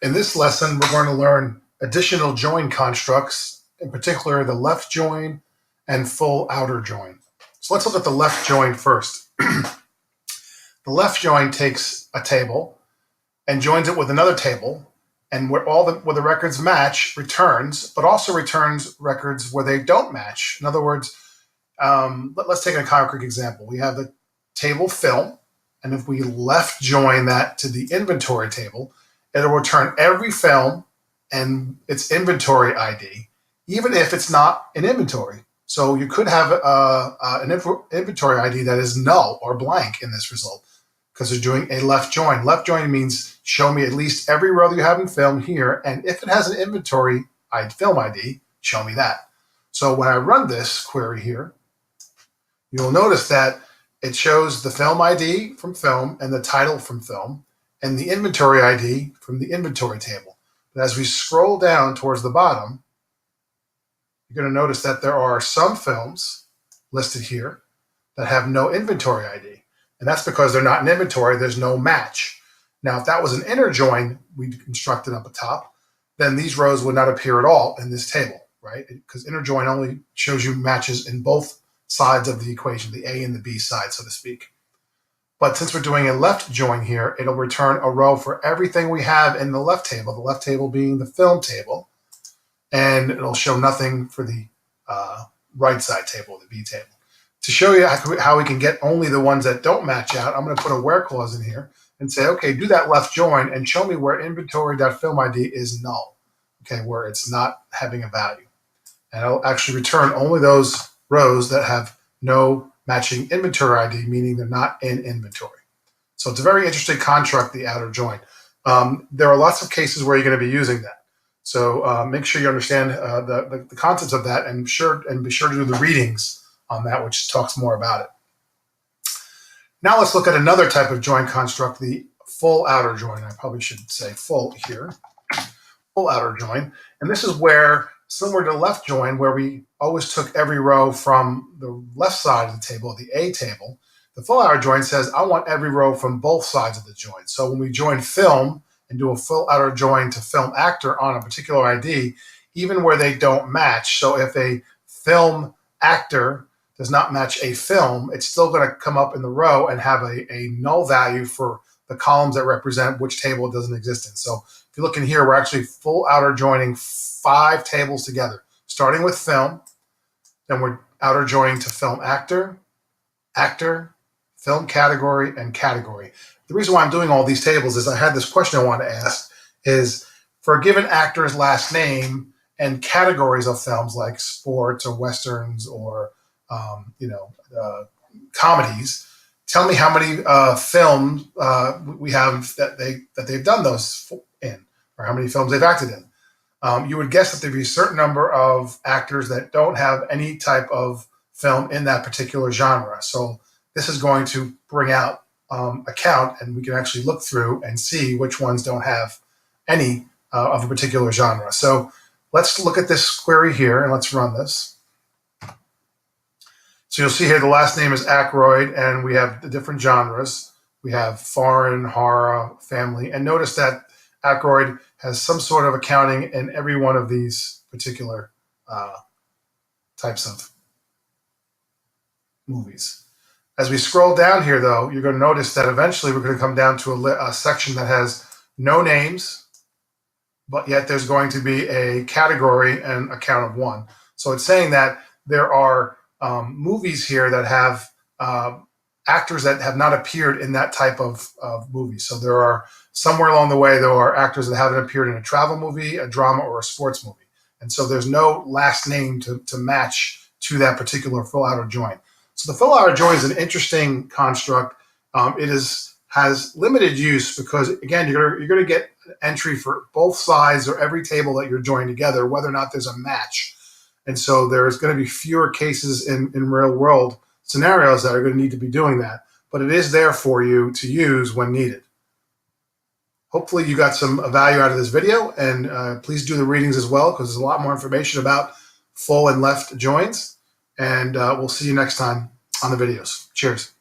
In this lesson, we're going to learn additional join constructs, in particular the left join and full outer join. So let's look at the left join first. The left join takes a table and joins it with another table, and where the records match returns, but also returns records where they don't match. In other words, let's take a concrete example. We have the table film, and if we left join that to the inventory table, it'll return every film and its inventory ID, even if it's not an inventory. So you could have an inventory ID that is null or blank in this result because they're doing a left join. Left join means show me at least every row that you have in film here, and if it has an inventory film ID, show me that. So when I run this query here, you'll notice that it shows the film ID from film and the title from film and the inventory ID from the inventory table. But as we scroll down towards the bottom, you're going to notice that there are some films listed here that have no inventory ID. And that's because they're not in inventory, there's no match. Now, if that was an inner join we constructed up at top, then these rows would not appear at all in this table, right? Because inner join only shows you matches in both sides of the equation, the A and the B side, so to speak. But since we're doing a left join here, it'll return a row for everything we have in the left table being the film table, and it'll show nothing for the right side table, the B table. To show you how we can get only the ones that don't match out, I'm going to put a where clause in here and say, okay, do that left join and show me where inventory.film ID is null, okay, where it's not having a value. And it'll actually return only those rows that have no matching inventory ID, meaning they're not in inventory. So it's a very interesting construct, the outer join. There are lots of cases where you're going to be using that. So make sure you understand the concepts of that, and be sure to do the readings on that, which talks more about it. Now let's look at another type of join construct, the full outer join. I probably should say full here. Full outer join. And this is where, similar to left join, where we always took every row from the left side of the table, the A table, the full outer join says, I want every row from both sides of the join. So when we join film and do a full outer join to film actor on a particular ID, even where they don't match, so if a film actor does not match a film, it's still going to come up in the row and have a null value for the columns that represent which table it doesn't exist in. So if you look in here, we're actually full outer joining 5 tables together, starting with film, then we're outer joining to film actor, actor, film category, and category. The reason why I'm doing all these tables is I had this question I wanted to ask, is for a given actor's last name and categories of films like sports or westerns or comedies, tell me how many films we have that they've done those in, or how many films they've acted in. You would guess that there'd be a certain number of actors that don't have any type of film in that particular genre. So this is going to bring out a count, and we can actually look through and see which ones don't have any of a particular genre. So let's look at this query here, and let's run this. So you'll see here the last name is Aykroyd, and we have the different genres. We have foreign, horror, family, and notice that Aykroyd has some sort of accounting in every one of these particular types of movies. As we scroll down here, though, you're going to notice that eventually we're going to come down to a section that has no names, but yet there's going to be a category and a count of 1. So it's saying that there are movies here that have actors that have not appeared in that type of movie. So there are, somewhere along the way, there are actors that haven't appeared in a travel movie, a drama, or a sports movie. And so there's no last name to match to that particular full outer join. So the full outer join is an interesting construct. It has limited use because, again, you're going to get an entry for both sides or every table that you're joined together, whether or not there's a match. And so there's going to be fewer cases in real world scenarios that are going to need to be doing that. But it is there for you to use when needed. Hopefully you got some value out of this video, and please do the readings as well, because there's a lot more information about full and left joins. And we'll see you next time on the videos. Cheers.